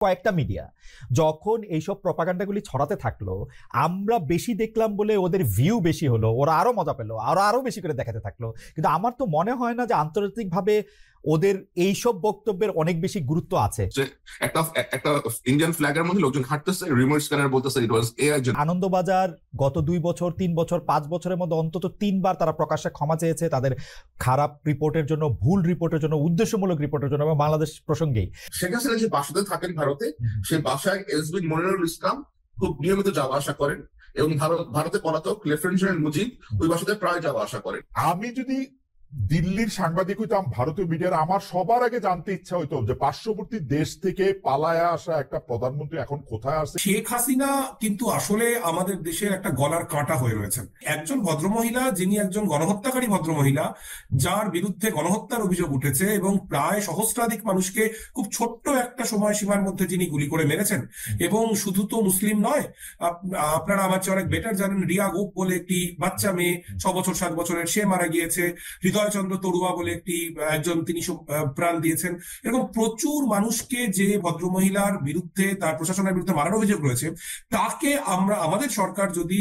কয়েকটা মিডিয়া যখন এইসব প্রপাগান্ডাগুলি ছড়াতে থাকলো, আমরা বেশি দেখলাম বলে ওদের ভিউ বেশি হলো, ওরা আরো মজা পেলো, আরো বেশি করে দেখাতে থাকলো। কিন্তু আমার তো মনে হয় না যে আন্তর্জাতিকভাবে ওদের এইসব বক্তব্যের অনেক বেশি গুরুত্ব আছে। একটা ইন্ডিয়ান ফ্ল্যাগের মধ্যে লোকজন হাঁটতেছে, রিমোট স্ক্যানার বলতেছে ইট ওয়াজ এআই। আনন্দবাজার গত 2 বছর 3 বছর 5 বছরের মধ্যে অন্তত 3 বার তারা প্রকাশ্যে ক্ষমা চেয়েছে তাদের খারাপ রিপোর্টের জন্য, ভুল রিপোর্টের জন্য, উদ্দেশ্যমূলক রিপোর্টের জন্য, এবং বাংলাদেশ প্রসঙ্গেই। শেখ হাসিনা যে বাসাতে থাকেন ভারতে, সেই বাসায় এসবি মনিরুল ইসলাম খুব নিয়মিত যাওয়া আসা করেন, এবং ভারতে পলাতক লেফটেন্যান্ট জেনারেল মুজিব ওই বাসাতে প্রায় যাওয়া আসা করেন। আমি যদি দিল্লির সাংবাদিক হইতাম, ভারতীয় মিডিয়ার, আমার সবার আগে জানতে ইচ্ছা হইতো যে পার্শ্ববর্তী দেশ থেকে পালায়া আসা একটা প্রধানমন্ত্রী এখন কোথায় আছে। শেখ হাসিনা কিন্তু আসলে আমাদের দেশের একটা গলার কাঁটা হয়ে রয়েছেন। একজন ভদ্রমহিলা, যিনি একজন গণহত্যাকারী ভদ্রমহিলা, যার বিরুদ্ধে গণহত্যার অভিযোগ উঠেছে এবং প্রায় সহস্রাধিক মানুষকে খুব ছোট্ট একটা সময়সীমার মধ্যে যিনি গুলি করে মেরেছেন। এবং শুধু তো মুসলিম নয়, আপনারা আমার চেয়ে অনেক বেটার জানেন, রিয়া গোপ বলে একটি বাচ্চা মেয়ে 6 বছর 7 বছরের, সে মারা গিয়েছে। হৃদয়চন্দ্র তরুয়া বলে একজন, তিনি প্রাণ দিয়েছেন। এরকম প্রচুর মানুষকে যে ভদ্রমহিলার বিরুদ্ধে, তার প্রশাসনের বিরুদ্ধে মারার অভিযোগ রয়েছে, তাকে আমাদের সরকার যদি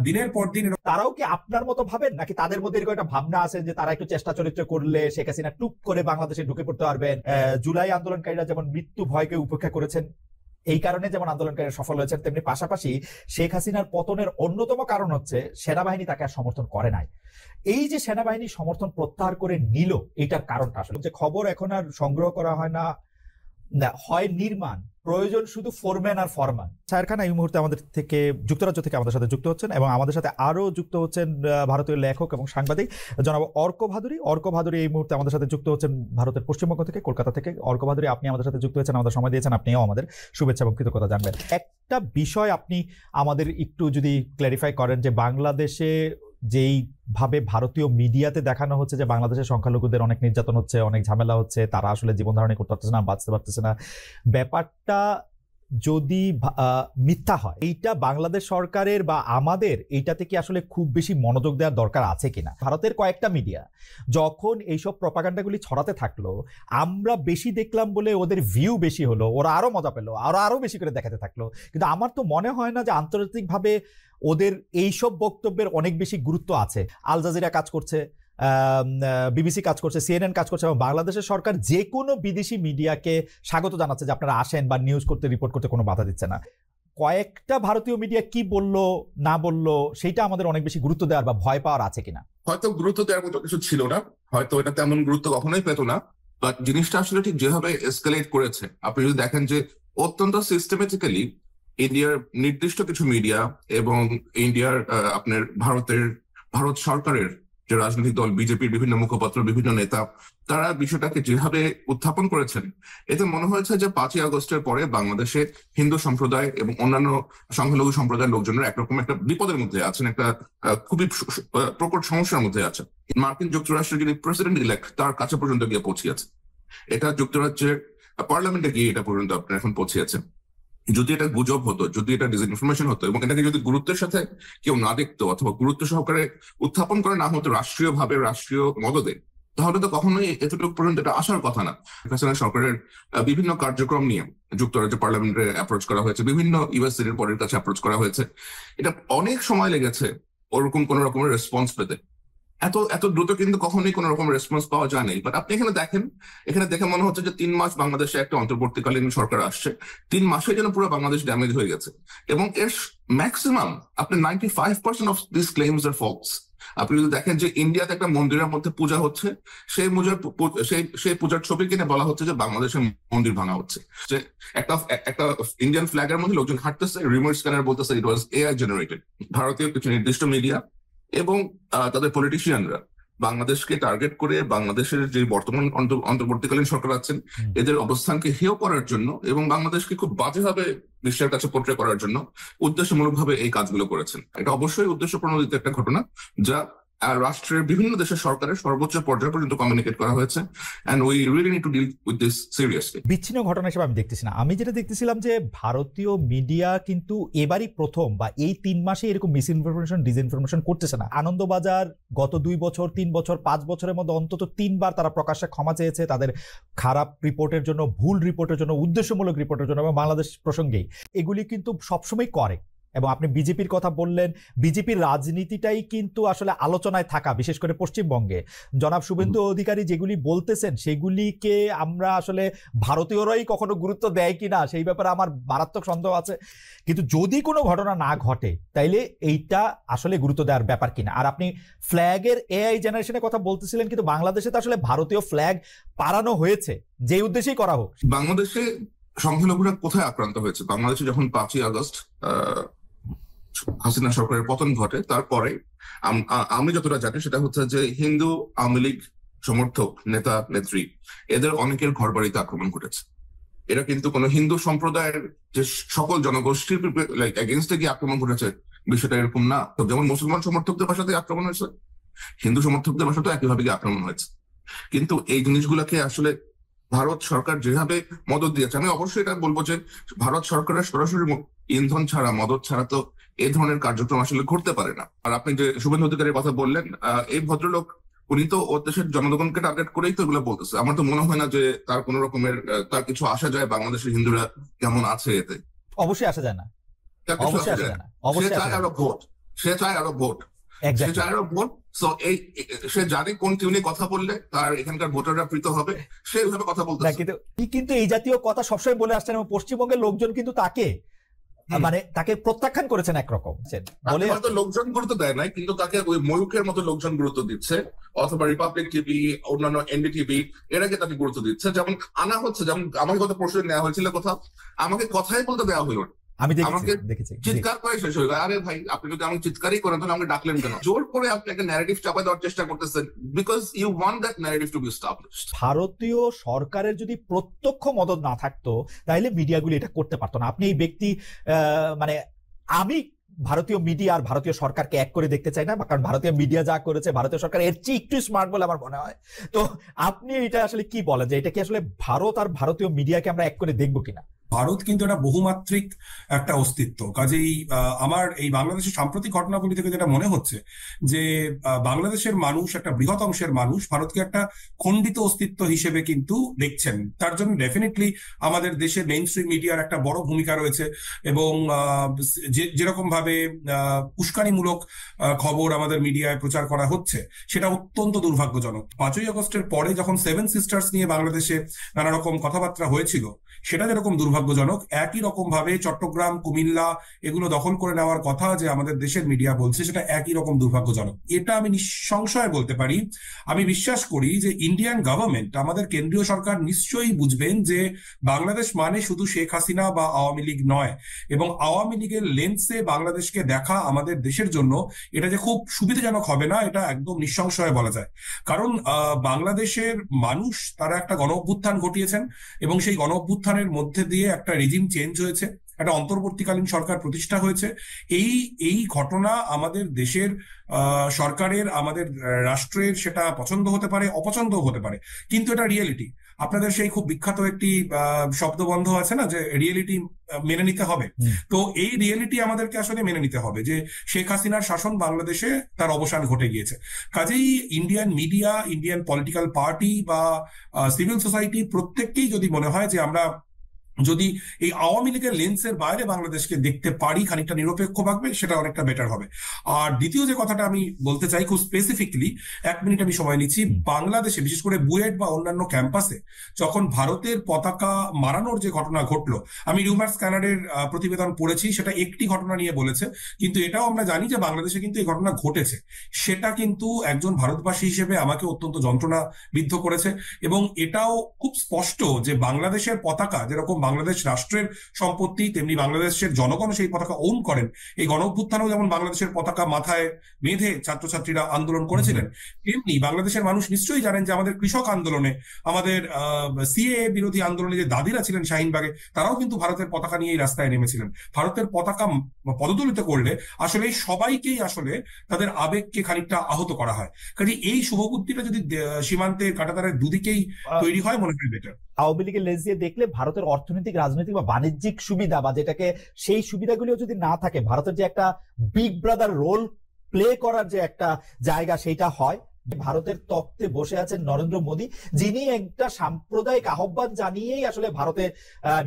দিনের পর দিন। তারাও কি আপনার মতো ভাবেন, নাকি তাদের মধ্যে এরকম একটা ভাবনা আছে যে তারা একটু চেষ্টা চরিত্র করলে শেখ হাসিনা টুপ করে বাংলাদেশে ঢুকে পড়তে পারবেন? জুলাই আন্দোলনকারীরা যেমন মৃত্যু ভয়কে উপেক্ষা করেছেন, এই কারণে যেমন আন্দোলনকারীরা সফল হয়েছেন, তেমনি পাশাপাশি শেখ হাসিনার পতনের অন্যতম কারণ হচ্ছে সেনাবাহিনী তাকে আর সমর্থন করে নাই। এই যে সেনাবাহিনী সমর্থন প্রত্যাহার করে নিল, এটার কারণটা আসলে যে খবর এখন আর সংগ্রহ করা হয় না, হয় নির্মাণ, প্রয়োজন শুধু ফোরম্যান আর ফরমান। শায়ের খান এই মুহূর্তে আমাদের থেকে, যুক্তরাজ্য থেকে আমাদের সাথে যুক্ত হচ্ছেন, এবং আমাদের সাথে আরো যুক্ত হচ্ছেন ভারতীয় লেখক এবং সাংবাদিক জনাব অর্ক ভাদুরী। অর্ক ভাদুরী এই মুহূর্তে আমাদের সাথে যুক্ত হচ্ছেন ভারতের পশ্চিমবঙ্গ থেকে, কলকাতা থেকে। অর্ক ভাদুরী, আপনি আমাদের সাথে যুক্ত হয়েছেন, আমাদের সময় দিয়েছেন, আপনিও আমাদের শুভেচ্ছা এবং কৃতজ্ঞতা জানবেন। একটা বিষয় আপনি আমাদের একটু যদি ক্ল্যারিফাই করেন, যে বাংলাদেশে যেইভাবে ভারতীয় মিডিয়াতে দেখানো হচ্ছে যে বাংলাদেশের সংখ্যালঘুদের অনেক নির্যাতন হচ্ছে, অনেক ঝামেলা হচ্ছে, তারা আসলে জীবন ধারণ করতে পারতেছে না, বাঁচতে পারতেছে না, ব্যাপারটা যদি মিথ্যা হয়, এইটা বাংলাদেশ সরকারের বা আমাদের এইটাতে কি আসলে খুব বেশি মনোযোগ দেওয়ার দরকার আছে কিনা? ভারতের কয়েকটা মিডিয়া যখন এইসব প্রপাগান্ডাগুলি ছড়াতে থাকলো, আমরা বেশি দেখলাম বলে ওদের ভিউ বেশি হলো, ওরা আরো মজা পেলো, আরো বেশি করে দেখাতে থাকলো। কিন্তু আমার তো মনে হয় না যে আন্তর্জাতিকভাবে ওদের এইসব বক্তব্যের অনেক বেশি গুরুত্ব আছে। আল জাজিরা কাজ করছে, বিবিসি কাজ করছে, সিএনএন কাজ করছে, এবং বাংলাদেশের সরকার যে কোনো বিদেশি মিডিয়াকে স্বাগত জানাচ্ছে যে আপনারা আসেন, বা নিউজ করতে, রিপোর্ট করতে কোনো বাধা দিচ্ছে না। কয়েকটা ভারতীয় মিডিয়া কি বললো না বললো, সেইটা আমাদের অনেক বেশি গুরুত্ব দেওয়ার বা ভয় পাওয়ার আছে কিনা? হয়তো গুরুত্ব দেওয়ার মতো কিছু ছিল না, হয়তো এটা তেমন গুরুত্ব কখনোই পেত না, বাট জিনিসটা আসলে ঠিক যেভাবে এসকেলেট করেছে, আপনি যদি দেখেন যে অত্যন্ত সিস্টেমেটিক্যালি ইন্ডিয়ার নির্দিষ্ট কিছু মিডিয়া এবং ইন্ডিয়ার ভারত সরকারের যে রাজনৈতিক দল, বিজেপির বিভিন্ন মুখপাত্র, বিভিন্ন নেতা, তারা বিষয়টাকে যেভাবে উত্থাপন করেছেন, এতে মনে হয়েছে যে 5ই আগস্টের পরে বাংলাদেশে হিন্দু সম্প্রদায় এবং অন্যান্য সংখ্যালঘু সম্প্রদায়ের লোকজনের একরকম একটা বিপদের মধ্যে আছেন, একটা খুবই প্রকট সমস্যার মধ্যে আছেন। মার্কিন যুক্তরাষ্ট্রের যিনি প্রেসিডেন্ট ইলেক্ট, তার কাছে পর্যন্ত গিয়ে পৌঁছিয়েছে। এটা যুক্তরাজ্যের পার্লামেন্টে গিয়ে এটা পর্যন্ত আপনার এখন পৌঁছিয়েছে। যদি এটা গুজব হতো, যদি এটা ডিসইনফরমেশন হতো, এবং এটাকে যদি গুরুত্বের সাথে কেউ না দেখতো অথবা গুরুত্ব সহকারে উত্থাপন করে না হতো রাষ্ট্রীয়ভাবে, রাষ্ট্রীয় মদদে, তাহলে তো কখনোই এতটুকু পর্যন্ত এটা আসার কথা না। সরকারের বিভিন্ন কার্যক্রম নিয়ে যুক্তরাজ্য পার্লামেন্টে অ্যাপ্রোচ করা হয়েছে, বিভিন্ন ইউএস পরের কাছে অ্যাপ্রোচ করা হয়েছে, এটা অনেক সময় লেগেছে ওরকম কোন রকমের রেসপন্স পেতে। এত দ্রুত কিন্তু কখনোই কোন রকম রেসপন্স পাওয়া যায় নাই। বাট আপনি এখানে দেখেন, এখানে দেখে মনে হচ্ছে যে 3 মাস বাংলাদেশে একটা অন্তর্বর্তীকালীন সরকার আসছে, 3 মাসে যেন পুরো বাংলাদেশ ড্যামেজ হয়ে গেছে, এবং এর ম্যাক্সিমাম আপনি 95% of this claims are false. আপনি যদি দেখেন যে ইন্ডিয়াতে একটা মন্দিরের মধ্যে পূজা হচ্ছে, সেই পূজার ছবি কিনে বলা হচ্ছে যে বাংলাদেশের মন্দির ভাঙা হচ্ছে, যে একটা ইন্ডিয়ান ফ্ল্যাগের মধ্যে লোকজন হাঁটতেছে, রিমোট স্ক্যানার বলতেছে ইট ওয়াজ এআই জেনারেটেড। ভারতীয় কিছু নির্দিষ্ট মিডিয়া এবং তাদের পলিটিশিয়ানরা বাংলাদেশকে টার্গেট করে বাংলাদেশের যে বর্তমান অন্তর্বর্তীকালীন সরকার আছেন, এদের অবস্থানকে হেয় করার জন্য এবং বাংলাদেশকে খুব বাজেভাবে বিশ্বের কাছে পোর্ট্রে করার জন্য উদ্দেশ্যমূলকভাবে এই কাজগুলো করেছেন। এটা অবশ্যই উদ্দেশ্য প্রণোদিত একটা ঘটনা, যা রাষ্ট্রের বিভিন্ন দেশের সরকারের সর্বোচ্চ পর্যায় পর্যন্ত কমিউনিকেট করা হয়েছে, and we really need to deal with this seriously. বিচ্ছিন্ন ঘটনা হিসেবে আমি দেখতেছি না। আমি যেটা দেখতেছিলাম যে ভারতীয় মিডিয়া কিন্তু এবারই প্রথম বা এই 3 মাসে এরকম মিস ইনফরমেশন ডিসইনফরমেশন করতেছে না। আনন্দবাজার গত 2 বছর 3 বছর 5 বছরের মধ্যে অন্তত 3 বার তারা প্রকাশ্যে ক্ষমা চেয়েছে তাদের খারাপ রিপোর্টের জন্য, ভুল রিপোর্টের জন্য, উদ্দেশ্যমূলক রিপোর্টের জন্য, এবং বাংলাদেশ প্রসঙ্গেই এগুলি কিন্তু সবসময় করে। এবং আপনি বিজেপির কথা বললেন, বিজেপির রাজনীতিটাই কিন্তু আসলে আলোচনায় থাকা, বিশেষ করে পশ্চিমবঙ্গে জনাব শুভেন্দু অধিকারী যেগুলি বলতেছেন সেগুলিকে আমরা আসলে ভারতীয়রাই কখনো গুরুত্ব দেয় কিনা সেই ব্যাপারে আমার মারাত্মক সন্দেহ আছে। কিন্তু যদি কোনো ঘটনা না ঘটে তাইলে এইটা আসলে গুরুত্ব দেওয়ার ব্যাপার কিনা। আর আপনি ফ্ল্যাগের এআই জেনারেশনের কথা বলতেছিলেন, কিন্তু বাংলাদেশে তো আসলে ভারতীয় ফ্ল্যাগ পাড়ানো হয়েছে যে উদ্দেশ্যেই করা হোক। বাংলাদেশে সংখ্যালঘুরা কোথায় আক্রান্ত হয়েছে? বাংলাদেশে যখন 5ই আগস্ট হাসিনা সরকারের পতন ঘটে, তারপরে আমি যতটা জানি সেটা হচ্ছে যে হিন্দু আওয়ামী লীগ সমর্থক নেতা নেত্রী এদের অনেকের ঘর বাড়িতে আক্রমণ ঘটেছে। এরা কিন্তু কোনো হিন্দু সম্প্রদায়ের যে সকল জনগোষ্ঠীর লাইক এগেনস্টে গিয়ে আক্রমণ ঘটেছে বিষয়টা এরকম না। তো যেমন মুসলমান সমর্থকদের বাসাতে আক্রমণ হয়েছে, হিন্দু সমর্থকদের বাসাতে একইভাবে গিয়ে আক্রমণ হয়েছে। কিন্তু এই জিনিসগুলোকে আসলে ভারত সরকার যেভাবে মদত দিয়েছে, আমি অবশ্যই এটা বলবো যে ভারত সরকারের সরাসরি ইন্ধন ছাড়া, মদত ছাড়া তো এই ধরনের কার্যক্রম আসলে ঘটতে পারে না। আর আপনি যে শুভেন্দু অধিকারীর কথা বললেন, এই ভদ্রলোক উনি তো ও দেশের জনগণকে টার্গেট করেই তো এগুলো বলতেছে। আমার তো মনে হয় না যে তার কোন রকমের তার কিছু আসা যায় বাংলাদেশের হিন্দুরা কেমন আছে এতে। অবশ্যই আসা যায় না, অবশ্যই আসা যায় না। সে চায় আরো ভোট, সে চায় আরো ভোট, সে চায় আরো ভোট। সো এই সে জানে কোন টিউনে কথা বললে তার এখানকার ভোটাররা প্রীত হবে, সে এইভাবে কথা বলতেছে। কিন্তু এই জাতীয় কথা সবসময় বলে আসছেন এবং পশ্চিমবঙ্গের লোকজন কিন্তু তাকে মানে তাকে প্রত্যাখ্যান করেছেন একরকম বলে। হয়তো লোকজন গুরুত্ব দেয় নাই, কিন্তু তাকে ওই ময়ূকের মতো লোকজন গুরুত্ব দিচ্ছে, অথবা রিপাবলিক টিভি, অন্যান্য এনডিটিভি এরাকে তাকে গুরুত্ব দিচ্ছে। যেমন আনা হচ্ছে, যেমন আমাকে কত প্রশ্ন নেওয়া হয়েছিল, কোথাও আমাকে কথাই বলতে দেওয়া হইল না, আমি আমাকে দেখেছি চিৎকার করে শেষ হয়ে গেল। আরে ভাই, আপনি যদি আমাকে চিৎকারই করেন তাহলে আমাকে ডাকলেন কেন? জোর করে আপনি একটা ন্যারেটিভ চাপাই দেওয়ার চেষ্টা করতেছেন, because you want that narrative to be established. ভারতীয় সরকারের যদি প্রত্যক্ষ মদত না থাকতো তাহলে মিডিয়াগুলি এটা করতে পারতো না। আপনি এই ব্যক্তি মানে আমি ভারতীয় মিডিয়া আর ভারতীয় সরকারকে এক করে দেখতে চাই না, কারণ ভারতীয় মিডিয়া যা করেছে ভারতীয় সরকার এর চেয়ে একটু স্মার্ট বলে আমার মনে হয়। তো আপনি এটা আসলে কি বলেন যে এটা কি আসলে ভারত আর ভারতীয় মিডিয়াকে আমরা এক করে দেখবো কিনা? ভারত কিন্তু একটা বহুমাত্রিক একটা অস্তিত্ব। কাজেই আমার এই বাংলাদেশের সাম্প্রতিক ঘটনাগুলি থেকে যেটা মনে হচ্ছে যে বাংলাদেশের মানুষ, একটা বৃহৎ অংশের মানুষ ভারতকে একটা খণ্ডিত অস্তিত্ব হিসেবে কিন্তু দেখছেন। তার জন্য ডেফিনেটলি আমাদের দেশের মেইন স্ট্রিম মিডিয়ার একটা বড় ভূমিকা রয়েছে, এবং যেরকম ভাবে উস্কানিমূলক খবর আমাদের মিডিয়ায় প্রচার করা হচ্ছে সেটা অত্যন্ত দুর্ভাগ্যজনক। 5ই আগস্টের পরে যখন 7 সিস্টার্স নিয়ে বাংলাদেশে নানা রকম কথাবার্তা হয়েছিল সেটা যেরকম দুর্ভাগ্যজনক, একই রকম ভাবে চট্টগ্রাম, কুমিল্লা এগুলো দখল করে নেওয়ার কথা যে আমাদের দেশের মিডিয়া বলছে সেটা একই রকম দুর্ভাগ্যজনক। এটা আমি নিঃসংশয়ে বলতে পারি। আমি বিশ্বাস করি যে ইন্ডিয়ান গভর্নমেন্ট, আমাদের কেন্দ্রীয় সরকার নিশ্চয়ই বুঝবেন যে বাংলাদেশ মানে শুধু শেখ হাসিনা বা আওয়ামী লীগ নয়, এবং আওয়ামী লীগের লেন্সে বাংলাদেশকে দেখা আমাদের দেশের জন্য এটা যে খুব সুবিধাজনক হবে না, এটা একদম নিঃসংশয়ে বলা যায়। কারণ বাংলাদেশের মানুষ তারা একটা গণ অভ্যুত্থান ঘটিয়েছেন, এবং সেই গণ অভ্যুত্থানের মধ্যে দিয়ে একটা রেজিম চেঞ্জ হয়েছে, একটা অন্তর্বর্তীকালীন সরকার প্রতিষ্ঠা হয়েছে। এই ঘটনা আমাদের দেশের সরকারের, আমাদের রাষ্ট্রের সেটা পছন্দ হতে পারে, অপছন্দও হতে পারে, কিন্তু এটা রিয়েলিটি। আপনাদের সেই খুব বিখ্যাত একটি শব্দবন্ধ আছে না, যে রিয়েলিটি মেনে নিতে হবে। তো এই রিয়েলিটি আমাদেরকে আসলে মেনে নিতে হবে যে শেখ হাসিনার শাসন বাংলাদেশে তার অবসান ঘটে গিয়েছে। কাজেই Indian media, Indian political party বা সিভিল সোসাইটি প্রত্যেককেই যদি মনে হয় যে আমরা যদি এই আওয়ামী লীগের লেন্সের বাইরে বাংলাদেশকে দেখতে পারি খানিকটা নিরপেক্ষভাবে, সেটা অনেকটা বেটার হবে। আর দ্বিতীয় যে কথাটা আমি বলতে চাই খুব স্পেসিফিকলি, 1 মিনিট আমি সময় নিচ্ছি, বাংলাদেশে বিশেষ করে বুয়েট বা অন্যান্য ক্যাম্পাসে যখন ভারতের পতাকা মারানোর যে ঘটনা ঘটলো, আমি রিউমার্স স্ক্যানারের প্রতিবেদন পড়েছি, সেটা একটি ঘটনা নিয়ে বলেছে, কিন্তু এটাও আমরা জানি যে বাংলাদেশে কিন্তু এই ঘটনা ঘটেছে। সেটা কিন্তু একজন ভারতবাসী হিসেবে আমাকে অত্যন্ত যন্ত্রণা বিদ্ধ করেছে, এবং এটাও খুব স্পষ্ট যে বাংলাদেশের পতাকা যেরকম বাংলাদেশ রাষ্ট্রের সম্পত্তি, তেমনি বাংলাদেশের জনগণ সেই পতাকা ওন করেন। এই গণ অভ্যুত্থানেও যেমন বাংলাদেশের পতাকা মাথায় বেঁধে ছাত্রছাত্রীরা আন্দোলন করেছিলেন, তেমনি বাংলাদেশের মানুষ নিশ্চয়ই জানেন যে আমাদের কৃষক আন্দোলনে, আমাদের সিএএ বিরোধী আন্দোলনে যে দাদিরা ছিলেন শাহিনবাগে, তারাও কিন্তু ভারতের পতাকা নিয়েই রাস্তায় নেমেছিলেন। ভারতের পতাকা পদদলিত করলে আসলে সবাইকেই আসলে তাদের আবেগকে খানিকটা আহত করা হয়। কাজে এই শুভবুদ্ধিটা যদি সীমান্তের কাঁটাতারের দুদিকেই তৈরি হয়, মনে হয় বেটার। আওয়ামী লীগের লেজ দিয়ে দেখলে ভারতের অর্থনৈতিক, রাজনৈতিক বা বাণিজ্যিক সুবিধা বা যেটাকে সেই সুবিধাগুলিও যদি না থাকে, ভারতের যে একটা বিগ ব্রাদার রোল প্লে করার যে একটা জায়গা সেইটা হয়। ভারতের তত্ত্বে বসে আছেন নরেন্দ্র মোদী, যিনি একটা সাম্প্রদায়িক আহ্বান জানিয়েই আসলে ভারতে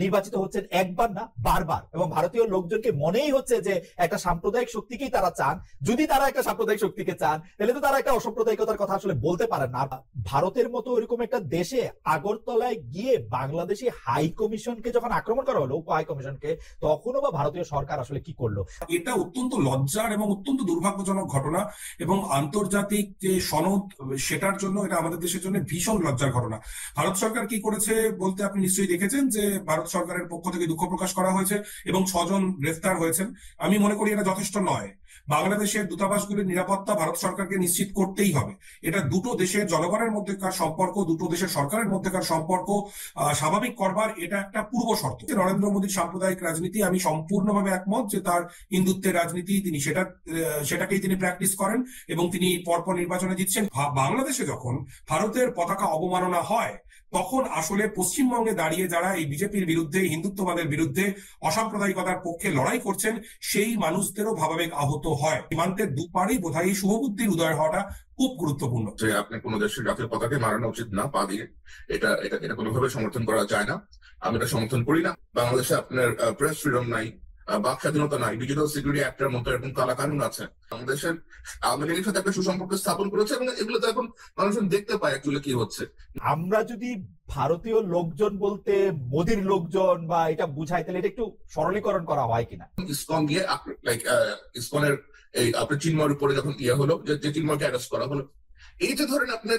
নির্বাচিত হচ্ছেন, একবার না বারবার। এবং ভারতীয় লোকজনকে মনেই হচ্ছে যে একটা সাম্প্রদায়িক শক্তিকেই তারা চান। যদি তারা একটা সাম্প্রদায়িক শক্তিকে চান, তাহলে তো তারা একটা অসাম্প্রদায়িকতার কথা আসলে বলতে পারেন না। ভারতের মতো এরকম একটা দেশে আগরতলায় গিয়ে বাংলাদেশি হাই কমিশনকে যখন আক্রমণ করা হলো, উপ হাই কমিশনকে, তখনও বা ভারতীয় সরকার আসলে কি করলো? এটা অত্যন্ত লজ্জার এবং অত্যন্ত দুর্ভাগ্যজনক ঘটনা, এবং আন্তর্জাতিক যে সনদ সেটার জন্য এটা আমাদের দেশের জন্য ভীষণ লজ্জার ঘটনা। ভারত সরকার কি করেছে বলতে আপনি নিশ্চয়ই দেখেছেন যে ভারত সরকারের পক্ষ থেকে দুঃখ প্রকাশ করা হয়েছে এবং 6 জন গ্রেফতার হয়েছেন। আমি মনে করি এটা যথেষ্ট নয়। বাংলাদেশের দূতাবাসগুলির নিরাপত্তা ভারত সরকারকে নিশ্চিত করতেই হবে। এটা দুটো দেশের জনগণের মধ্যেকার সম্পর্ক, দুটো দেশের সরকারের মধ্যেকার সম্পর্ক স্বাভাবিক করবার এটা একটা পূর্ব শর্ত। নরেন্দ্র মোদীর সাম্প্রদায়িক রাজনীতি, আমি সম্পূর্ণভাবে একমত যে তার হিন্দুত্বের রাজনীতি, তিনি সেটাকেই তিনি প্র্যাকটিস করেন এবং তিনি পরপর নির্বাচনে জিতছেন। বাংলাদেশে যখন ভারতের পতাকা অবমাননা হয়, তখন আসলে পশ্চিমবঙ্গে দাঁড়িয়ে যারা এই বিজেপির বিরুদ্ধে, হিন্দুত্ববাদের বিরুদ্ধে, অসাম্প্রদায়িকতার পক্ষে লড়াই করছেন, সেই মানুষদেরও ভাবাবেগ আহত হয়। সীমান্তের দুপারেই বোধহয় এই শুভবুদ্ধির উদয় হওয়াটা খুব গুরুত্বপূর্ণ। যে আপনি কোনো দেশের জাতীয় পতাকা মারানো উচিত না পা দিয়ে, এটা কোনোভাবে সমর্থন করা যায় না। আমি এটা সমর্থন করি না। বাংলাদেশে আপনার প্রেস ফ্রিডম নাই, বাক স্বাধীনতা নাই, ডিজিটাল সিকিউরিটি অ্যাক্টের মতো এরকম কালা কানুন আছে। বাংলাদেশের আওয়ামী লীগের সাথে একটা সুসম্পর্ক স্থাপন করেছে এবং এগুলো তো এখন মানুষজন দেখতে পায় অ্যাকচুয়ালি কি হচ্ছে। আমরা যদি ভারতীয় লোকজন বলতে মোদির লোকজন বা এটা বুঝাই, তাহলে এটা একটু সরলীকরণ করা হয় কিনা? ইসকন গিয়ে লাইক ইসকনের এই আপনার চিন্ময়ের উপরে যখন হলো, যে চিন্ময়কে অ্যারেস্ট করা হলো, এই যে ধরেন আপনার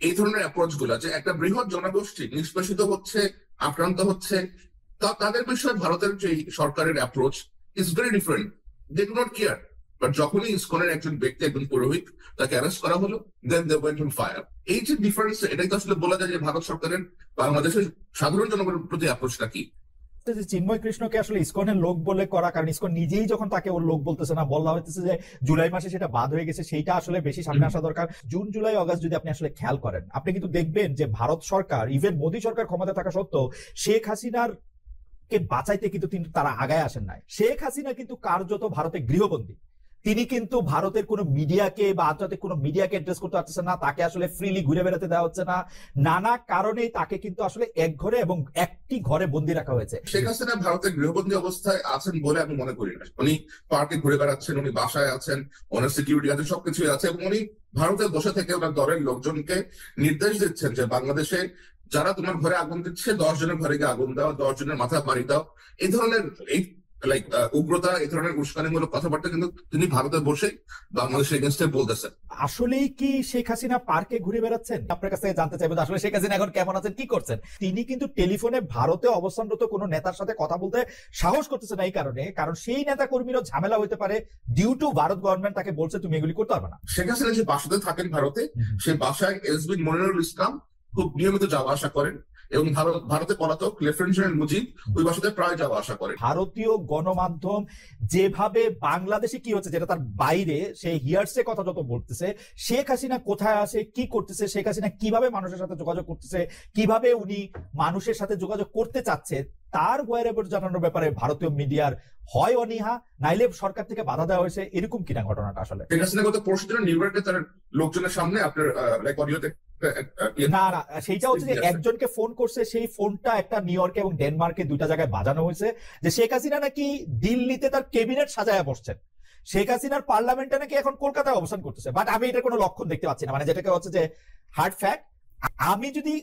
এই ধরনের অ্যাপ্রোচ গুলা, যে একটা বৃহৎ জনগোষ্ঠী নিষ্পেষিত হচ্ছে, আক্রান্ত হচ্ছে, তাদের বিষয়ে ভারতের যে সরকারের approach is very different. They do not care. But যখনই ইসকনের একজন ব্যক্তি, একজন পুরোহিত, তাকে অ্যারেস্ট করা হলো, দেন দে ওয়েন্ট অন ফায়ার। এই যে ডিফারেন্স, এটাই তো আসলে বলা যায় যে ভারত সরকারের বাংলাদেশের সাধারণ জনগণের প্রতি অ্যাপ্রোচটা কি। চিন্ময় কৃষ্ণকে আসলে ইসকনের লোক বলে করা, কারণ ইসকন নিজেই যখন তাকে ওর লোক বলতেছে না, বলা হইতেছে যে জুলাই মাসে সেটা বাদ হয়ে গেছে, সেইটা আসলে বেশি সামনে আসা দরকার। জুন, জুলাই, অগাস্ট যদি আপনি আসলে খেয়াল করেন, আপনি কিন্তু দেখবেন যে ভারত সরকার, ইভেন মোদী সরকার ক্ষমতা থাকা সত্ত্বেও শেখ হাসিনার কে বাঁচাইতে কিন্তু তারা আগায় আসেন নাই। শেখ হাসিনা কিন্তু কার্যত ভারতে গৃহবন্দী। তিনি কিন্তু ভারতের কোনো মিডিয়াকে বা আন্তর্জাতিক কোনো মিডিয়াকে অ্যাড্রেস করতে পারতেছেন না, তাকে আসলে ফ্রিলি ঘুরে বেড়াতে দেওয়া হচ্ছে না। নানা কারণেই তাকে কিন্তু আসলে এক ঘরে এবং একটি ঘরে বন্দি রাখা হয়েছে। শেখ হাসিনা ভারতের গৃহবন্দী অবস্থায় আছেন বলে আমি মনে করি না। উনি পার্কে ঘুরে বেড়াচ্ছেন, উনি বাসায় আছেন, ওনার সিকিউরিটি আছে, সবকিছুই আছে, এবং উনি ভারতে বসে থেকে ওনার দলের লোকজনকে নির্দেশ দিচ্ছেন যে বাংলাদেশে যারা তোমার ঘরে আগুন দিচ্ছে, 10 জনের ঘরে গিয়ে আগুন দাও, 10 জনের মাথায় বাড়ি দাও। এই ধরনের লাইক উগ্রতা, এই ধরনের উস্কানিমূলক কথাবার্তা কিন্তু তিনি ভারতে বসে বাংলাদেশের এগেইনস্টে বলতেছেন। আসলেই কি শেখ হাসিনা পার্কে ঘুরে বেড়াচ্ছেন? আপনার কাছ থেকে জানতে চাইবো আসলে শেখ হাসিনা এখন কেমন আছেন, কি করছেন। তিনি কিন্তু টেলিফোনে ভারতে অবস্থানরত কোনো নেতার সাথে কথা বলতে সাহস করতেছেন এই কারণে, কারণ সেই নেতা কর্মীরও ঝামেলা হইতে পারে ডিউ টু ভারত গভর্নমেন্ট তাকে বলছে তুমি এগুলি করতে পারবে না। শেখ হাসিনা যে বাসাতে থাকেন ভারতে, সেই বাসায় এসবি মনিরুল ইসলাম খুব নিয়মিত যাওয়া আসা করেন, এবং ভারতে পলাতক লেফটেন্যান্ট জেনারেল মুজিব ওই বাসাতে প্রায় যাওয়া আসা করে। ভারতীয় গণমাধ্যম যেভাবে বাংলাদেশে কি হচ্ছে যেটা তার বাইরে, সে হিয়ার্সে কথা যত বলতেছে, শেখ হাসিনা কোথায় আছে, কি করতেছে, শেখ হাসিনা কিভাবে মানুষের সাথে যোগাযোগ করতেছে, কিভাবে উনি মানুষের সাথে যোগাযোগ করতে চাচ্ছে, তার ওয়ারএভার জানানোর ব্যাপারে ভারতীয় মিডিয়ার হয় অনীহা, নাইলে সরকার থেকে বাধা দেওয়া হয়েছে, এরকম কিনা ঘটনাটা আসলে। শেখ হাসিনা গত পরশু দিন নিউ ইয়র্কে তার লোকজনের সামনে আপনার লাইক অডিওতে না না, সেইটা হচ্ছে যে একজনকে ফোন করছে, সেই ফোনটা একটা নিউ ইয়র্কে এবং ডেনমার্কে দুইটা জায়গায় বাজানো হয়েছে, যে শেখ হাসিনা নাকি দিল্লিতে তার ক্যাবিনেট সাজায় বসছেন, শেখ হাসিনার পার্লামেন্টে নাকি এখন কলকাতায় অবস্থান করতেছে। বাট আমি এটার কোনো লক্ষণ দেখতে পাচ্ছি না, মানে যেটাকে হচ্ছে যে হার্ড ফ্যাক্ট। আমি যদি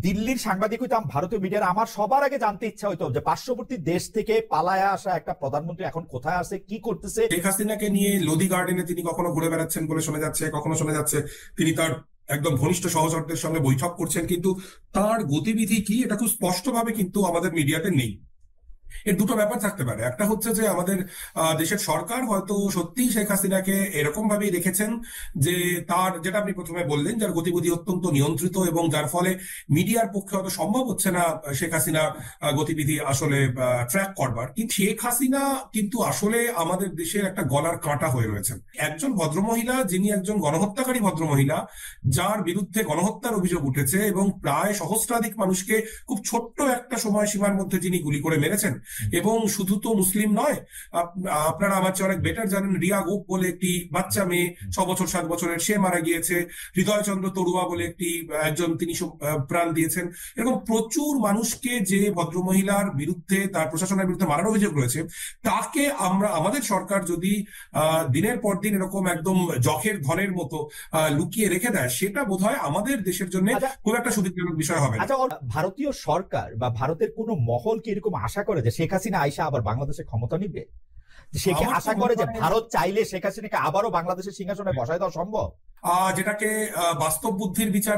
দিল্লির সাংবাদিক হইতাম, ভারতীয় মিডিয়ার, আমার সবার আগে জানতে ইচ্ছা হইতো যে পার্শ্ববর্তী দেশ থেকে পালায়া আসা একটা প্রধানমন্ত্রী এখন কোথায় আছে, কি করতেছে। শেখ হাসিনাকে নিয়ে লোদি গার্ডেনে তিনি কখনো ঘুরে বেড়াচ্ছেন বলে শোনা যাচ্ছে, কখনো শোনা যাচ্ছে তিনি তার একদম ঘনিষ্ঠ সহচরদের সঙ্গে বৈঠক করছেন, কিন্তু তার গতিবিধি কি এটা খুব স্পষ্টভাবে কিন্তু আমাদের মিডিয়াতে নেই। এর দুটো ব্যাপার থাকতে পারে। একটা হচ্ছে যে আমাদের দেশের সরকার হয়তো সত্যিই শেখ হাসিনাকে এরকম ভাবেই রেখেছেন যে তার, যেটা আপনি প্রথমে বললেন, যার গতিবিধি অত্যন্ত নিয়ন্ত্রিত এবং যার ফলে মিডিয়ার পক্ষে হয়তো সম্ভব হচ্ছে না শেখ হাসিনার গতিবিধি আসলে ট্র্যাক করবার। কিন্তু শেখ হাসিনা কিন্তু আসলে আমাদের দেশের একটা গলার কাঁটা হয়ে রয়েছেন। একজন ভদ্রমহিলা, যিনি একজন গণহত্যাকারী ভদ্রমহিলা, যার বিরুদ্ধে গণহত্যার অভিযোগ উঠেছে এবং প্রায় সহস্রাধিক মানুষকে খুব ছোট্ট একটা সময়সীমার মধ্যে যিনি গুলি করে মেরেছেন। এবং শুধু তো মুসলিম নয়, আপনারা আমার চেয়ে অনেক বেটার জানেন, রিয়া গোপ বলে একটি বাচ্চা মেয়ে 6 বছর 7 বছরের, সে মারা গিয়েছে। হৃদয়চন্দ্র তরুয়া বলে একজন, তিনি প্রাণ দিয়েছেন। এরকম প্রচুর মানুষকে যে ভদ্রমহিলার বিরুদ্ধে, তার প্রশাসনের বিরুদ্ধে মারার অভিযোগ রয়েছে, তাকে আমাদের সরকার যদি দিনের পর দিন এরকম একদম জখের ধনের মতো লুকিয়ে রেখে দেয়, সেটা বোধহয় আমাদের দেশের জন্য খুব একটা সুবিধাজনক বিষয় হবে। আচ্ছা, ভারতীয় সরকার বা ভারতের কোন মহল কি এরকম আশা করে যে শেখ হাসিনা আইসা আবার বাংলাদেশে ক্ষমতা নিবে? সে কি আশা করে যে ভারত চাইলে শেখ হাসিনাকে আবারও বাংলাদেশের সিংহাসনে বসায় দেওয়া সম্ভব? যেটাকে বাস্তব বুদ্ধির বিচার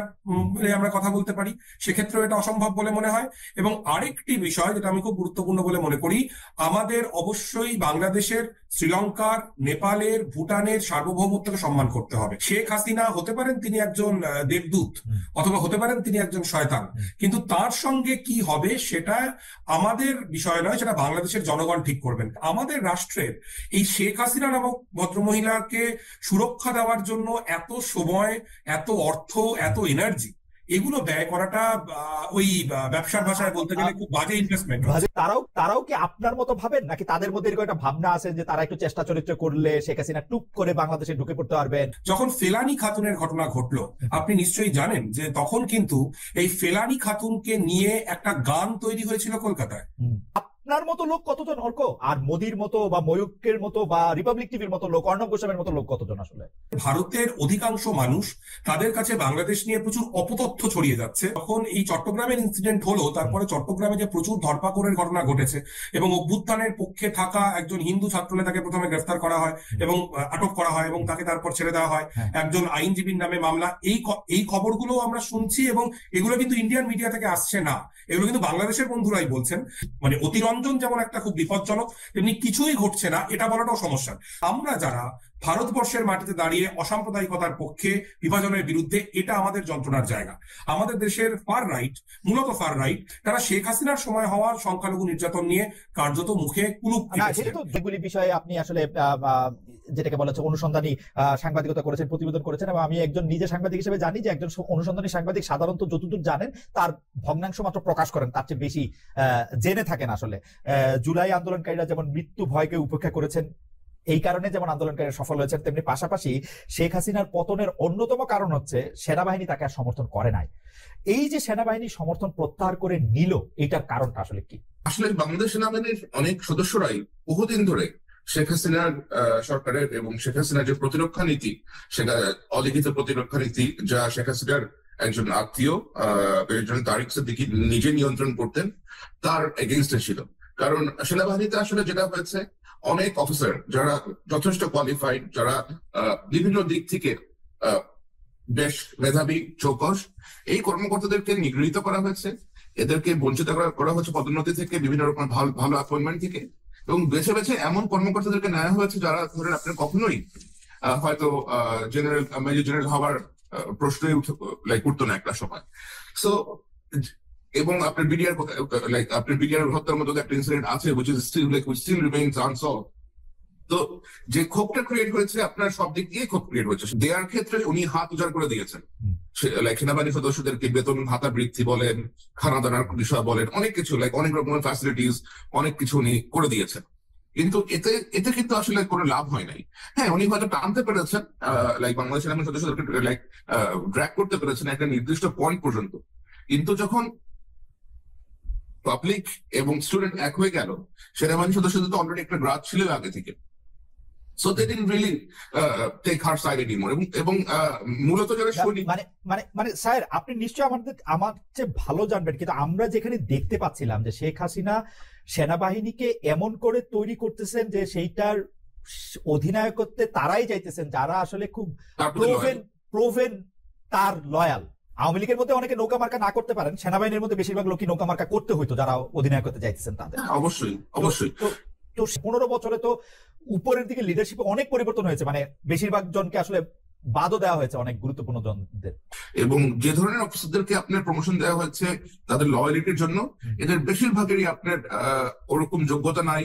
আমরা কথা বলতে পারি, সেক্ষেত্রেও এটা অসম্ভব বলে মনে হয়। এবং আরেকটি বিষয় যেটা আমি খুব গুরুত্বপূর্ণ বলে মনে করি, আমাদের অবশ্যই বাংলাদেশের, শ্রীলঙ্কার, নেপালের, ভুটানের সার্বভৌমত্বকে সম্মান করতে হবে। শেখ হাসিনা হতে পারেন তিনি একজন দেবদূত, অথবা হতে পারেন তিনি একজন শয়তান, কিন্তু তার সঙ্গে কি হবে সেটা আমাদের বিষয় নয়, সেটা বাংলাদেশের জনগণ ঠিক করবেন। আমাদের রাষ্ট্রের এই শেখ হাসিনা নামক ভদ্রমহিলাকে সুরক্ষা দেওয়ার জন্য এত সময়, এত অর্থ, এত এনার্জি, এগুলো ব্যয় করাটা ওই ব্যবসার ভাষায় বলতে গেলে খুব বাজে ইনভেস্টমেন্ট। তারাও কি আপনার মতো ভাবেন, নাকি তাদের মধ্যে এরকম একটা ভাবনা আছে যে তারা একটু চেষ্টা চরিত্র করলে শেখ হাসিনা টুপ করে বাংলাদেশে ঢুকে পড়তে পারবেন? যখন ফেলানি খাতুনের ঘটনা ঘটলো, আপনি নিশ্চয়ই জানেন যে তখন কিন্তু এই ফেলানি খাতুনকে নিয়ে একটা গান তৈরি হয়েছিল কলকাতায়। আপনার মতো লোক কতজন অর্ক, আর মোদির মতো বা ময়ূকের মতো বা রিপাবলিক টিভির মতো লোক, অর্ণব গোস্বামীর মতো লোক কতজন? আসলে ভারতের অধিকাংশ মানুষ, তাদের কাছে বাংলাদেশ নিয়ে প্রচুর অপতথ্য ছড়িয়ে যাচ্ছে। যখন এই চট্টগ্রামের ইনসিডেন্ট হলো, তারপরে চট্টগ্রামে যে প্রচুর ধরপাকড়ের ঘটনা ঘটেছে এবং অভ্যুত্থানের পক্ষে থাকা একজন হিন্দু ছাত্রনেতাকে প্রথমে গ্রেফতার করা হয় এবং আটক করা হয় এবং তাকে তারপর ছেড়ে দেওয়া হয়, একজন আইনজীবীর নামে মামলা, এই খবরগুলো আমরা শুনছি এবং এগুলো কিন্তু ইন্ডিয়ান মিডিয়া থেকে আসছে না, এগুলো কিন্তু বাংলাদেশের বন্ধুরাই বলছেন। মানে অতিরঞ্জন যেমন একটা খুব বিপজ্জনক, তেমনি কিছুই ঘটছে না এটা বলাটাও সমস্যা। আমরা যারা ভারতবর্ষের মাটিতে দাঁড়িয়ে অসাম্প্রদায়িকতার পক্ষে, বিভাজনের বিরুদ্ধে, এটা আমাদের যন্ত্রণার জায়গা। আমাদের দেশের ফার রাইট, মূলত ফার রাইট, তারা শেখ হাসিনার সময় হওয়া সংখ্যালঘু নির্যাতন নিয়ে কার্যত মুখে কুলুপ দিয়েছে। যেগুলি বিষয়ে আপনি আসলে যেটাকে বলা হচ্ছে অনুসন্ধানী সাংবাদিকতা করেছেন, প্রতিবেদন করেছেন, এবং আমি একজন নিজে সাংবাদিক হিসেবে জানি যে একজন অনুসন্ধানী সাংবাদিক সাধারণত যতদূর জানেন তার ভগ্নাংশ মাত্র প্রকাশ করেন, তার চেয়ে বেশি জেনে থাকেন। আসলে জুলাই আন্দোলনকারীরা যেমন মৃত্যু ভয়কে উপেক্ষা করেছেন, এই কারণে যেমন আন্দোলনকারীরা সফল হয়েছেন, তেমনি পাশাপাশি শেখ হাসিনার পতনের অন্যতম কারণ হচ্ছে সেনাবাহিনী তাকে আর সমর্থন করে নাই। এই যে সেনাবাহিনী সমর্থন প্রত্যাহার করে নিল, এটার কারণটা আসলে কি? আসলে বাংলাদেশ সেনাবাহিনীর অনেক সদস্যরাই বহুদিন ধরে শেখ হাসিনার সরকারের এবং শেখ হাসিনার যে প্রতিরক্ষা নীতি, সেটা অলিখিত প্রতিরক্ষা নীতি, যা শেখ হাসিনার একজন আত্মীয় তারিক সিদ্দিকী নিজে নিয়ন্ত্রণ করতেন, তার এগেইনস্টে ছিল। কারণ সেনাবাহিনীতে আসলে যেটা হয়েছে, অনেক অফিসার যারা যথেষ্ট কোয়ালিফাইড, যারা বিভিন্ন দিক থেকে বেশ মেধাবী, চৌকস, এই কর্মকর্তাদেরকে নিগৃহীত করা হয়েছে, এদেরকে বঞ্চিত করা হয়েছে পদোন্নতি থেকে, বিভিন্ন রকম ভালো অ্যাপয়েন্টমেন্ট থেকে, এবং বেছে বেছে এমন কর্মকর্তাদেরকে নেওয়া হয়েছে যারা ধরেন আপনার কখনোই হয়তো মেজর জেনারেল হওয়ার প্রশ্নই উঠতো না একটা সময়। সো এবং আপনার বিডিআর হত্যার মতো একটা ইনসিডেন্ট আছে which still remains unsolved। তো যে ক্ষোভটা ক্রিয়েট হয়েছে, আপনার সব দিক দিয়ে ক্ষোভ ক্রিয়েট হয়েছে। দেওয়ার ক্ষেত্রে উনি হাত উজাড় করে দিয়েছেন, সেনাবাহিনী সদস্যদেরকে বেতন ভাতা বৃদ্ধি বলেন, খানা দানার বিষয় বলেন, অনেক কিছু অনেক রকমের ফ্যাসিলিটিস, অনেক কিছু উনি করে দিয়েছেন। কিন্তু এতে কিন্তু আসলে কোনো লাভ হয় নাই। হ্যাঁ, উনি হয়তো টানতে পেরেছেন, বাংলাদেশ সেনাবাহিনী সদস্যদেরকে ড্র্যাগ করতে পেরেছেন একটা নির্দিষ্ট পয়েন্ট পর্যন্ত, কিন্তু যখন পাবলিক এবং স্টুডেন্ট এক হয়ে গেল, সেনাবাহিনী সদস্যদের তো অলরেডি একটা গ্রাজ ছিল আগে থেকে। So they didn't really take her side anymore. এবং মূলত যারা সৈনিক, মানে স্যার, আপনি নিশ্চয়ই আমার চেয়ে ভালো জানবেন, কিন্তু আমরা যেখানে দেখতে পাচ্ছিলাম যে শেখ হাসিনা সেনাবাহিনীকে এমন করে তৈরি করতেছেন যে সেইটার অধিনায়কত্বে তারাই চাইতেছেন যারা আসলে খুব প্রোভেন তার লয়াল। আওয়ামী লীগের মধ্যে অনেকে নৌকা মার্কা না করতে পারেন, সেনাবাহিনীর মধ্যে বেশিরভাগ লোকই নৌকা মার্কা করতে হইতো যারা অধিনায়ক করতে যাইতেছেন তাদের। অবশ্যই অবশ্যই। তো 15 বছরে তো উপরের দিকে লিডারশিপে অনেক পরিবর্তন হয়েছে, মানে বেশিরভাগ জনকে আসলে বাদও দেওয়া হয়েছে অনেক গুরুত্বপূর্ণ জনদের। এবং যে ধরনের অফিসারদেরকে আপনার প্রমোশন দেওয়া হয়েছে তাদের লয়ালিটির জন্য, এদের বেশিরভাগেরই আপনার ওরকম যোগ্যতা নাই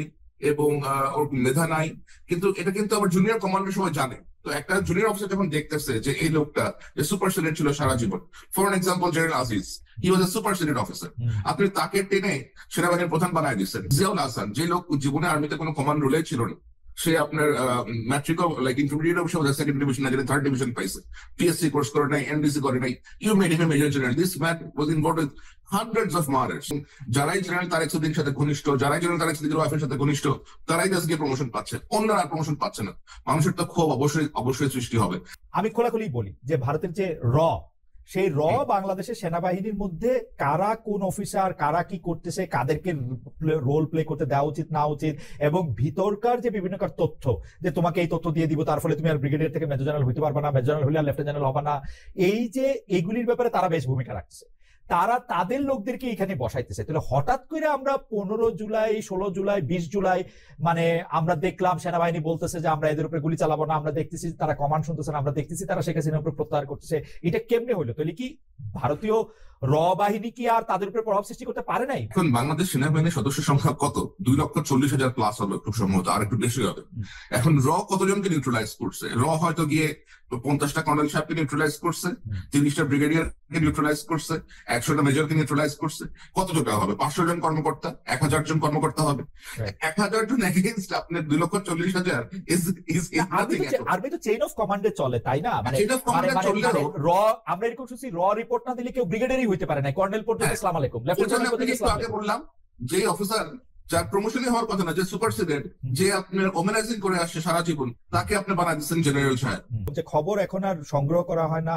এবং ওরকম মেধা নাই, কিন্তু এটা কিন্তু আবার জুনিয়র কমান্ডার সবাই জানে। তো একটা জুনিয়র অফিসার যখন দেখতেছে যে এই লোকটা যে সুপার সিনিয়র ছিল সারা জীবন, for example general Aziz, he was a super senior officer, আপনি তাকে টেনে সেনাবাহিনীর প্রধান বানায় দিচ্ছেন। জিয়াউল হাসান, যে লোক জীবনে আর্মিতে কোনো কমান্ড রোলে ছিল না, সে আপনার matric like intermediate officer second division না, 3rd ডিভিশন পাইছে, পিএসসি কোর্স করে নাই, এনডিসি করে নাই, you made him a major general. This man was involved with hundreds of murders. যারাই জেনারেল তারেক সিদ্দিকীর সাথে ঘনিষ্ঠ, যারাই জেনারেল তারেক সিদ্দিকীর ওয়াইফের সাথে ঘনিষ্ঠ, তারাই আজকে প্রমোশন পাচ্ছে, অন্যরা প্রমোশন পাচ্ছে না। মানুষের তো ক্ষোভ অবশ্যই সৃষ্টি হবে। আমি খোলাখুলি বলি যে ভারতের যে সেই বাংলাদেশের সেনাবাহিনীর মধ্যে কারা কোন অফিসার, কারা কি করতেছে, কাদেরকে রোল প্লে করতে দেওয়া উচিত না উচিত, এবং ভিতরকার যে বিভিন্ন তথ্য, যে তোমাকে এই তথ্য দিয়ে দিব তার ফলে তুমি আর ব্রিগেডিয়ার থেকে মেজর জেনারেল হইতে পারবে না, মেজর জেনারেল হইলে আর লেফটেন্যান্ট জেনারেল হবে না, এই যে এগুলির ব্যাপারে তারা বেশ ভূমিকা রাখছে। তারা তাদের লোকদেরকে এখানে বসাইতেছে। তাহলে হঠাৎ করে আমরা 15 জুলাই, 16 জুলাই, 20 জুলাই মানে আমরা দেখলাম সেনাবাহিনী বলতেছে যে আমরা এদের উপরে গুলি চালাবো না, আমরা দেখতেছি তারা কমান্ড শুনতেছে না, আমরা দেখতেছি তারা শেখ হাসিনার উপর প্রত্যাহার করতেছে। এটা কেমনে হইলো? তাহলে কি ভারতীয় বাহিনী কি আর তাদের উপরে প্রভাব সৃষ্টি করতে পারে নাই? এখন বাংলাদেশ সেনাবাহিনীর সদস্য সংখ্যা কত? 2,40,000 প্লাস হবে খুব সম্ভবত, আর একটু বেশি হবে। এখন কতজনকে নিউট্রালাইজ করছে? হয়তো গিয়ে 50টা কর্নেল সাহেবকে নিউট্রালাইজ করছে, 30টা ব্রিগেডিয়ারকে নিউট্রালাইজ করছে, 100টা মেজরকে নিউট্রালাইজ করছে। কতজনটা হবে? 500 জন কর্মকর্তা, 1000 জন কর্মকর্তা হবে। 1000 জন এগেইনস্ট আপনার 2,40,000 আর্মি তো চেইন অফ কমান্ডে চলে, তাই না? মানে আমরা এরকম শুনছি রিপোর্ট না দিলে কেউ ব্রিগেডিয়ারই হইতে পারে না, কর্নেল পর্যন্ত আসসালামু আলাইকুম, লেফটেন্যান্ট পর্যন্ত আগে বললাম যে অফিসার যার প্রমোশনই হওয়ার কথা না, যে সুপার সিনিয়র, যে আপনার ওমেনাইজিং করে আসছে সারা জীবন, তাকে আপনি বানাই দিচ্ছেন জেনারেল সাহেব। যে খবর এখন আর সংগ্রহ করা হয় না,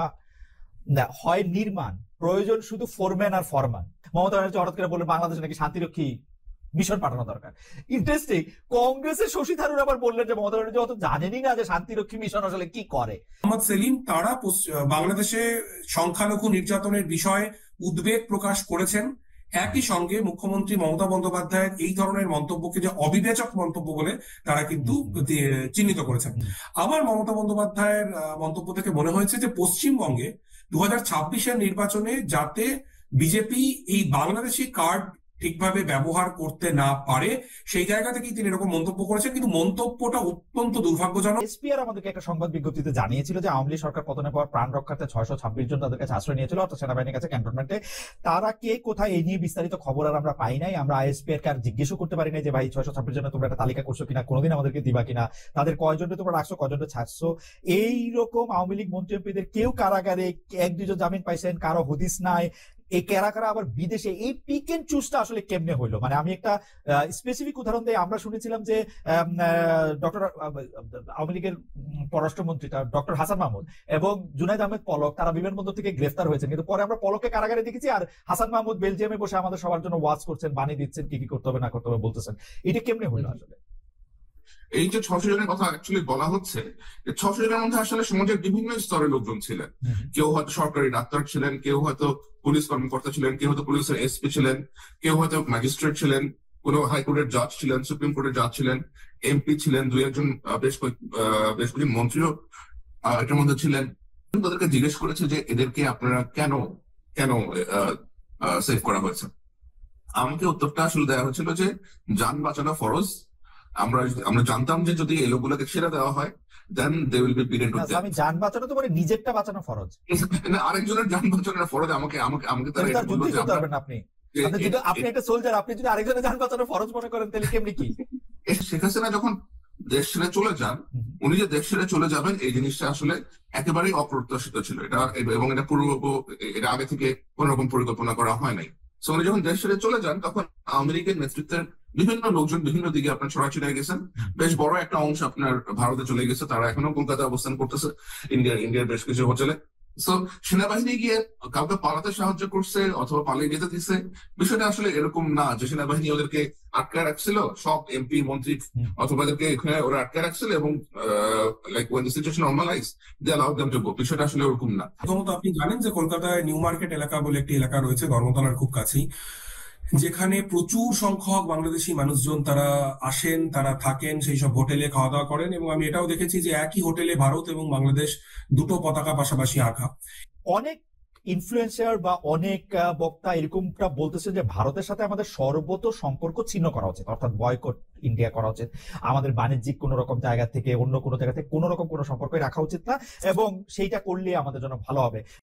হয় নির্মাণ, প্রয়োজন শুধু ফোরম্যান আর ফরমান। মমতা ব্যানার্জি হঠাৎ করে বললেন বাংলাদেশে নাকি শান্তিরক্ষী মিশন পাঠানো দরকার। ইন্টারেস্টিং, কংগ্রেসের শশী থারুর আবার বললেন যে মমতা ব্যানার্জি অত জানেনই না যে শান্তিরক্ষী মিশন আসলে কি করে। মোহাম্মদ সেলিম, তারা বাংলাদেশে সংখ্যালঘু নির্যাতনের বিষয়ে উদ্বেগ প্রকাশ করেছেন। একই সঙ্গে মুখ্যমন্ত্রী মমতা বন্দ্যোপাধ্যায়ের এই ধরনের মন্তব্যকে যে অবিবেচক মন্তব্য বলে তারা কিন্তু চিহ্নিত করেছেন। আবার মমতা বন্দ্যোপাধ্যায়ের মন্তব্য থেকে মনে হয়েছে যে পশ্চিমবঙ্গে 2026-এর নির্বাচনে যাতে বিজেপি এই বাংলাদেশি কার্ড ঠিকভাবে ব্যবহার করতে না পারে, সেই জায়গা থেকেই তিনি এরকম মন্তব্য করেছেন। কিন্তু মন্তব্যটা অত্যন্ত দুর্ভাগ্যজনক। এসপিআর আমাদেরকে একটা সংবাদ বিজ্ঞপ্তিতে জানিয়েছিল যে আওয়ামী লীগ সরকার পতনের পর প্রাণ রক্ষার্থে 626 জন তাদের কাছে আশ্রয় নিয়েছিল, অর্থাৎ সেনাবাহিনীর কাছে ক্যান্টনমেন্টে। তারা কে কোথায় এই নিয়ে বিস্তারিত খবর আর আমরা পাই নাই। আমরা আইএসপিআর কে আর জিজ্ঞেসও করতে পারি নাই যে ভাই 626 জনের তোমরা একটা তালিকা করছো কিনা, কোনোদিন আমাদেরকে দিবা কিনা, তাদের কয়জনকে তোমরা রাখছো, কয়জনকে ছাড়ছো। এইরকম আওয়ামী লীগ মন্ত্রী এমপিদের কেউ কারাগারে, 1-2 জন জামিন পাইছেন, কারো হদিস নাই। এই কারা কারা আবার বিদেশে, এই পিক এন্ড চুজটা আসলে কেমনে হইলো? মানে আমি একটা স্পেসিফিক উদাহরণ দিই। আমরা শুনেছিলাম যে ডক্টর আওয়ামী লীগের পররাষ্ট্রমন্ত্রী ডক্টর হাসান মাহমুদ এবং জুনাইদ আহমেদ পলক তারা বিমানবন্দর থেকে গ্রেফতার হয়েছেন, কিন্তু পরে আমরা পলককে কারাগারে দেখেছি, আর হাসান মাহমুদ বেলজিয়ামে বসে আমাদের সবার জন্য ওয়াজ করছেন, বাণী দিচ্ছেন, কি কি করতে হবে না করতে হবে বলতেছেন। এটা কেমনে হইলো আসলে? এই যে 600 জনের কথা অ্যাকচুয়ালি বলা হচ্ছে, 600 জনের মধ্যে আসলে সমাজের বিভিন্ন স্তরের লোকজন ছিলেন। কেউ হয়তো সরকারি ডাক্তার ছিলেন, কেউ হয়তো পুলিশ কর্মকর্তা ছিলেন, কেউ হয়তো পুলিশের এসপি ছিলেন, কেউ হয়তো ম্যাজিস্ট্রেট ছিলেন, কোন হাইকোর্টের জাজ ছিলেন, সুপ্রিম কোর্টের জাজ ছিলেন, এমপি ছিলেন, 2-1 বেশ কয়েকজন মন্ত্রীও এটার মধ্যে ছিলেন। তাদেরকে জিজ্ঞেস করেছে যে এদেরকে আপনারা কেন সেভ করা হয়েছে। আমাকে উত্তরটা আসলে দেওয়া হয়েছিল যে যান বাঁচানো ফরজ। আমরা জানতাম যে যদি এই লোকগুলোকে ছেড়ে দেওয়া হয় then they will be pitted to death. আমি জান বাঁচানো তো মানে নিজেরটা বাঁচানো ফরজ না, আরেকজনের জান বাঁচানো ফরজ। আমাকে তারা এটা বলল যে আপনি একটা সোলজার, আপনি যদি আরেকজনের জান বাঁচানো ফরজ মনে করেন তাহলে কেমনি কি? শেখ হাসিনা যখন দেশ ছেড়ে চলে যান, উনি যে দেশ ছেড়ে চলে যাবেন এই জিনিসটা আসলে একেবারেই অপ্রত্যাশিত ছিল। এটা এবং এটা আগে থেকে কোন রকম পরিকল্পনা করা হয় নাই। সো উনি যখন দেশ ছেড়ে চলে যান তখন আওয়ামী লীগের নেতৃত্বের বিভিন্ন লোকজন বিভিন্ন দিকে আপনার ছড়াছড়িয়ে গেছেন। বেশ বড় একটা অংশ আপনার ভারতে চলে গেছে, তারা এখনো কলকাতায় অবস্থান করতেছে, ইন্ডিয়ার বেশ কিছু হোটেলে। সো সেনাবাহিনী গিয়ে কাউকে পালাতে সাহায্য করছে অথবা পালিয়ে যেতে দিছে, বিষয়টা আসলে এরকম না যে সেনাবাহিনী ওদেরকে আটকে রাখছিল, সব এমপি মন্ত্রী অথবা ওদেরকে এখানে ওরা আটকে রাখছিল এবং like when the situation normalize they allowed them to go. বিষয়টা আসলে ওরকম না। প্রথমত আপনি জানেন যে কলকাতায় নিউ মার্কেট এলাকা বলে একটি এলাকা রয়েছে ধর্মতলার খুব কাছেই, যেখানে প্রচুর সংখ্যক বাংলাদেশি মানুষজন তারা আসেন, তারা থাকেন, সেই সব হোটেলে খাওয়া দাওয়া করেন। এবং আমি এটাও দেখেছি যে একই হোটেলে ভারত এবং বাংলাদেশ দুটো পতাকা পাশাপাশি আঁকা। অনেক ইনফ্লুয়েন্সার বা অনেক বক্তা এরকমটা বলতেছে যে ভারতের সাথে আমাদের সর্বত সম্পর্ক ছিন্ন করা উচিত, অর্থাৎ বয়কট ইন্ডিয়া করা উচিত, আমাদের বাণিজ্যিক কোন রকম জায়গা থেকে অন্য কোনো জায়গা থেকে কোন রকম কোনো সম্পর্ক রাখা উচিত না, এবং সেইটা করলে আমাদের জন্য ভালো হবে।